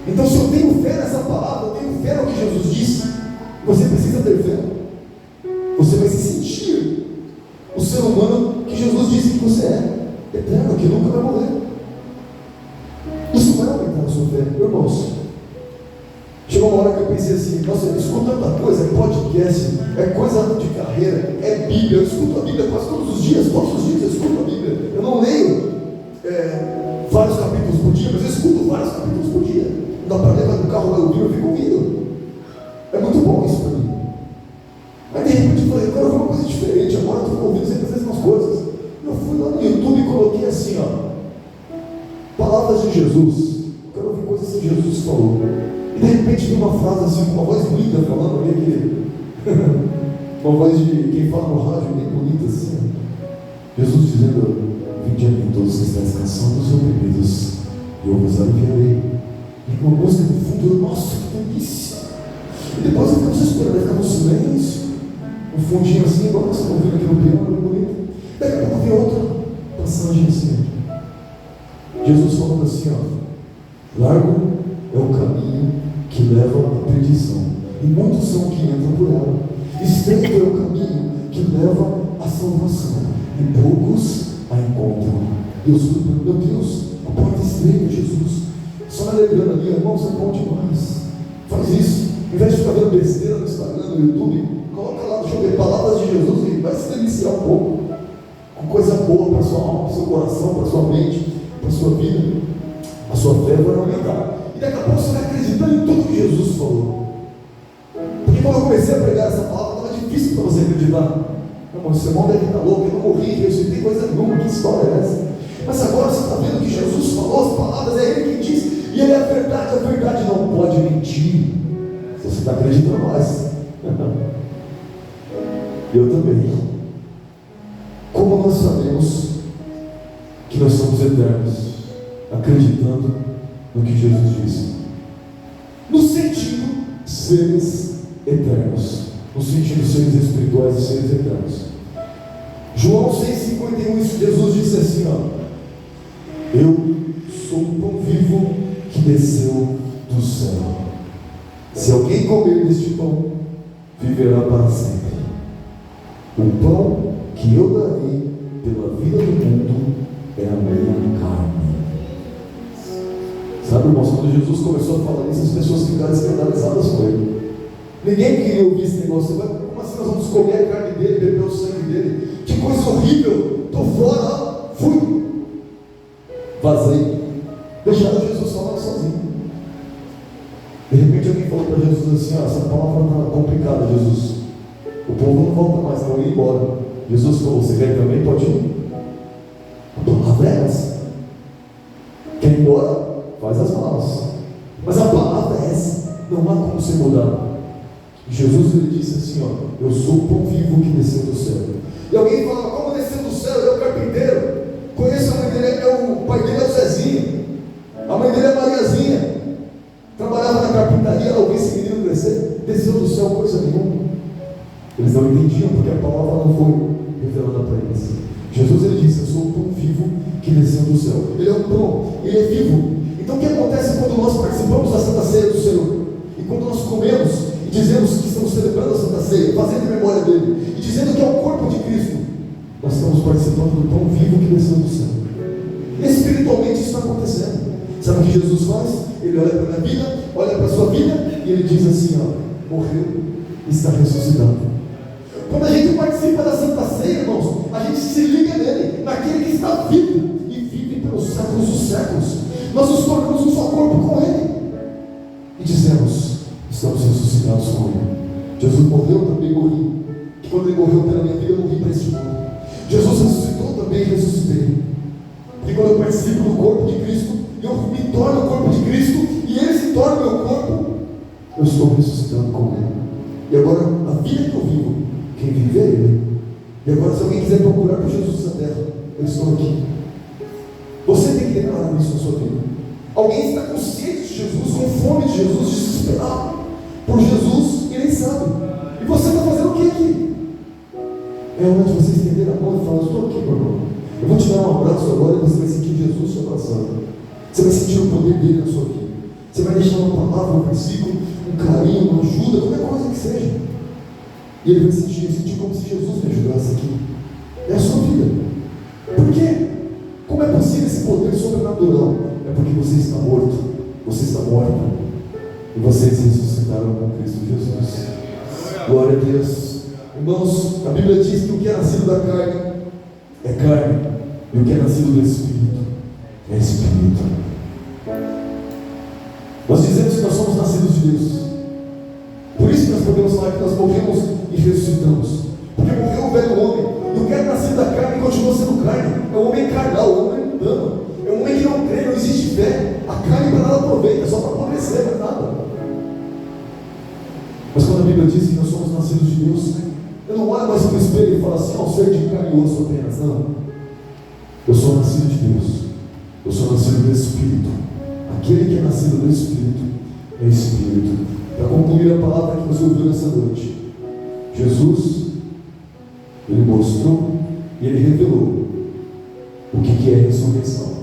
Então, se eu tenho fé nessa palavra, eu tenho fé no que Jesus disse, você precisa ter fé. Você vai se sentir o ser humano que Jesus disse que você é, eterno, que nunca vai morrer. Isso vai aumentar a sua fé, irmãos. Chegou uma hora que eu pensei assim: nossa, eu escuto tanta coisa, é podcast, é coisa de carreira, é Bíblia. Eu escuto a Bíblia quase todos os dias eu escuto a Bíblia. Eu não leio vários capítulos por dia, mas eu escuto vários capítulos por dia. Não dá para ler, vai no carro, vai ouvir, eu fico ouvindo. É muito bom isso para mim. Mas de repente eu falei: agora eu vou uma coisa diferente, agora eu estou ouvindo sempre as mesmas coisas. Eu fui lá no YouTube e coloquei assim, palavras de Jesus. Eu quero ouvir coisas que Jesus falou. E de repente vi uma frase assim, com uma voz bonita falando ali, aquele uma voz de quem fala no rádio, bem bonita assim. Jesus dizendo: vinde a mim todos que estáis cansados e oprimidos, e eu vos aliviarei. E com uma música no fundo, nossa, que delícia. E depois eu ficava esperando, ficava um silêncio, um fundinho assim, igual você está ouvindo aqui no piano, bem bonito. Daqui a pouco vi outra passagem assim. Jesus falando assim: largo é o caminho que leva à perdição, e muitos são que entram por ela. Estreito é o caminho que leva à salvação, e poucos a encontram. Deus, meu Deus, a porta estreita, Jesus. Só me lembrando ali, irmão, você é bom demais. Faz isso. Em vez de ficar vendo besteira no Instagram, no YouTube, coloca lá, deixa eu ver, palavras de Jesus e vai se deliciar um pouco com coisa boa para a sua alma, para o seu coração, para a sua mente, para a sua vida. A sua fé vai aumentar. E daqui a pouco você vai acreditando em tudo que Jesus falou. Porque quando eu comecei a pregar essa palavra, estava difícil para você acreditar. Não, esse irmão deve estar louco, eu não morri, ressuscitei coisa nenhuma, que história é essa? Mas agora você está vendo que Jesus falou as palavras, é Ele que diz, e Ele é a verdade não pode mentir. Você está acreditando mais. Eu também. Como nós sabemos que nós somos eternos? Acreditando no que Jesus disse. No sentido, seres eternos. No sentido, seres espirituais e seres eternos. João 6,51, isso Jesus disse assim: eu sou o pão vivo que desceu do céu. Se alguém comer deste pão, viverá para sempre. O pão que eu darei pela vida do mundo é a minha carne. Sabe, irmãos, quando Jesus começou a falar isso, as pessoas ficaram escandalizadas com ele. Ninguém queria ouvir esse negócio. Como assim nós vamos comer a carne dele, beber o sangue dele? Que coisa horrível! Estou fora, fui. Vazei. Deixaram Jesus falar sozinho. De repente alguém falou para Jesus assim: essa palavra está complicada, Jesus. O povo não volta mais, não ir embora. Jesus falou: você quer também? Pode ir. A palavra é essa. Quer ir embora? Faz as malas. Mas a palavra é essa, não há como ser mudado. Jesus ele disse assim, ó, eu sou o pão vivo que desceu do céu. E alguém fala, como desceu do céu? Ele é o carpinteiro. Conheço a mãe dele, o pai dele é o Zezinho. A mãe dele é Mariazinha. Trabalhava na carpintaria, ela ouviu esse menino crescer, desceu do céu coisa nenhuma. Eles não entendiam porque a palavra não foi revelada para eles. Jesus ele disse, eu sou o pão vivo que desceu do céu. Ele é um pão, ele é vivo. Então o que acontece quando nós participamos da Santa Ceia do Senhor? E quando nós comemos e dizemos que estamos celebrando a Santa Ceia, fazendo em memória dele, e dizendo que é o corpo de Cristo, nós estamos participando do pão vivo que desceu do céu. Espiritualmente isso está acontecendo. Sabe o que Jesus faz? Ele olha para a minha vida, olha para a sua vida, e ele diz assim, ó, morreu, está ressuscitado. Quando a gente participa da Santa Ceia, irmãos, a gente se liga nele, naquele que está vivo, e vive pelos séculos dos séculos. Nós nos tornamos um só corpo com ele, e dizemos, estamos ressuscitados com ele. Jesus morreu, também morri. E quando ele morreu pela minha vida, eu morri para este mundo. Jesus ressuscitou, também ressuscitei. E quando eu participo do corpo de Cristo, eu me torno o corpo de Cristo, e ele se torna o meu corpo, eu estou ressuscitando com ele. E agora, a vida que eu vivo, quem vive é ele. E agora, se alguém quiser procurar por Jesus na terra, eu estou aqui. Você tem que declarar isso na sua vida. Alguém está consciente de Jesus, com fome de Jesus, desesperado por Jesus, e nem sabe. E você está fazendo o que aqui? É hora de você estender a mão e falar, estou aqui, meu irmão. Eu vou te dar um abraço agora e você vai sentir Jesus te abraçando. Você vai sentir o poder dele na sua vida. Você vai deixar uma palavra, um princípio, um carinho, uma ajuda, qualquer coisa que seja. E ele vai sentir como se Jesus me ajudasse aqui. É a sua vida. Por quê? Como é possível esse poder sobrenatural? É porque você está morto. Você está morto. E vocês ressuscitaram com Cristo Jesus. Glória a Deus. Irmãos, a Bíblia diz que o que é nascido da carne é carne. E o que é nascido do Espírito é Espírito. Nós dizemos que nós somos nascidos de Deus. Por isso que nós podemos falar que nós morremos e ressuscitamos. Porque morreu o velho homem. E o que é nascido da carne continua sendo carne. É o homem carnal, o homem mundano. É um homem que não crê, não existe fé. A carne para nada aproveita, só para apodrecer, mas nada. Mas quando a Bíblia diz que nós somos nascidos de Deus, eu não olho mais para o espelho e falo assim, ó, ser de carne e osso apenas. Não. Eu sou nascido de Deus. Eu sou nascido do Espírito. Aquele que é nascido do Espírito é Espírito. Para concluir a palavra que você ouviu nessa noite, Jesus, ele mostrou e ele revelou o que é ressurreição.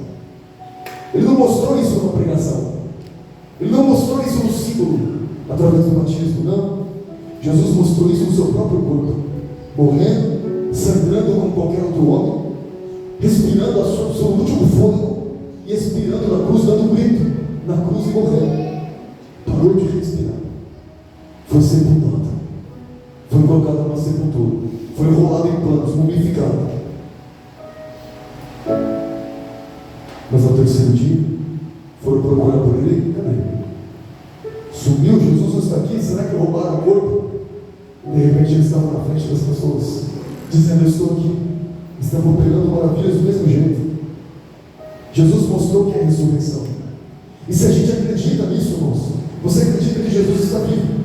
Ele não mostrou isso numa pregação. Ele não mostrou isso no símbolo, através do batismo, não. Jesus mostrou isso no seu próprio corpo, morrendo, sangrando como qualquer outro homem, respirando o seu último fôlego e expirando na cruz, dando um grito na cruz e morrendo. Parou de respirar, foi sepultado, foi colocado numa sepultura, foi enrolado em panos, mumificado. Mas ao terceiro dia, foram procurar por ele, cadê ele? Sumiu, Jesus não está aqui, será que roubaram o corpo? De repente eles estavam na frente das pessoas, dizendo, eu estou aqui, estavam operando maravilhas do mesmo jeito. Jesus mostrou que é a ressurreição. E se a gente acredita nisso, irmãos, você acredita que Jesus está vivo?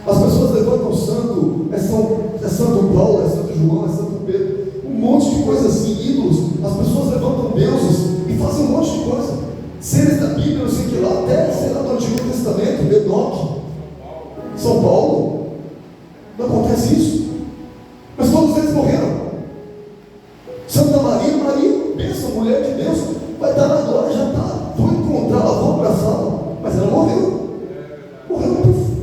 As pessoas levantam o santo, é Santo Paulo, é Santo João, é Santo Pedro, um monte de coisa assim, ídolos. As pessoas levantam deuses e fazem um monte de coisa, seres da Bíblia, não sei o que lá, até sei lá do Antigo Testamento, Enoque, São Paulo. Não acontece isso, mas todos eles morreram. Santa Maria, bênção, mulher de Deus, vai estar na glória, já está, vou encontrá-la, vou abraçá-la, mas ela morreu, puf.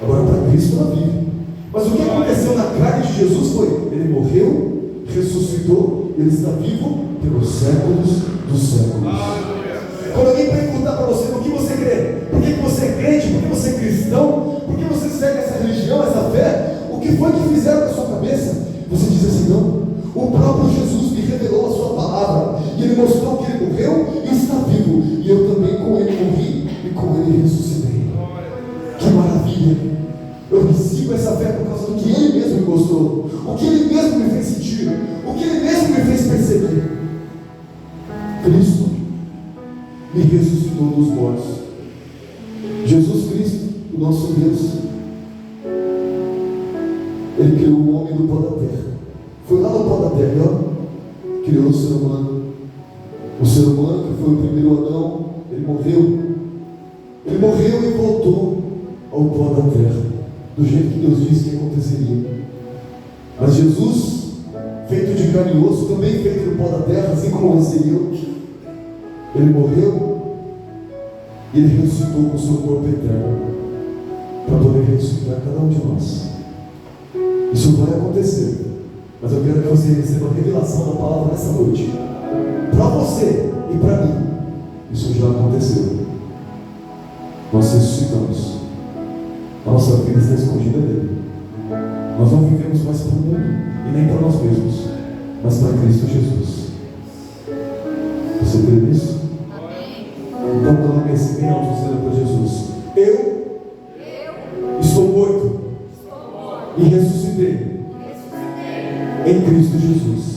Agora para Cristo ela vive. Mas o que aconteceu na carne de Jesus foi, ele morreu, ressuscitou, ele está vivo pelos séculos dos séculos. Quando alguém perguntar para você no que você crê, por que você é crente, por que você é cristão, por que você segue essa religião, essa fé, o que foi que fizeram na sua cabeça? Você diz assim, não, o próprio Jesus me revelou a sua palavra, e ele mostrou que ele morreu e está vivo, e eu também com ele morri e com ele ressuscitei. Que maravilha! Eu recebo essa fé por causa do que ele mesmo me mostrou, o que ele mesmo me fez sentir, o que ele mesmo me fez perceber. Cristo, me ressuscitou dos mortos. Jesus Cristo, o nosso Deus, Ele criou o homem do pó da terra. Foi lá no pó da terra, ó, criou o ser humano. O ser humano, que foi o primeiro Adão, ele morreu. Ele morreu e voltou ao pó da terra, do jeito que Deus disse que aconteceria. Mas Jesus, feito de carne e osso, também feito do pó da terra, assim como você e eu, ele morreu e ele ressuscitou com o seu corpo eterno, para poder ressuscitar cada um de nós. Isso vai acontecer, mas eu quero que você receba a revelação da palavra nessa noite. Para você e para mim, isso já aconteceu. Nós ressuscitamos. A nossa vida está escondida dele. Nós não vivemos mais para o mundo e nem para nós mesmos, mas para Cristo Jesus. Você crê nisso? Amém. Então clame assim bem alto, dizendo para Jesus: Eu estou morto e ressuscitei em Cristo Jesus.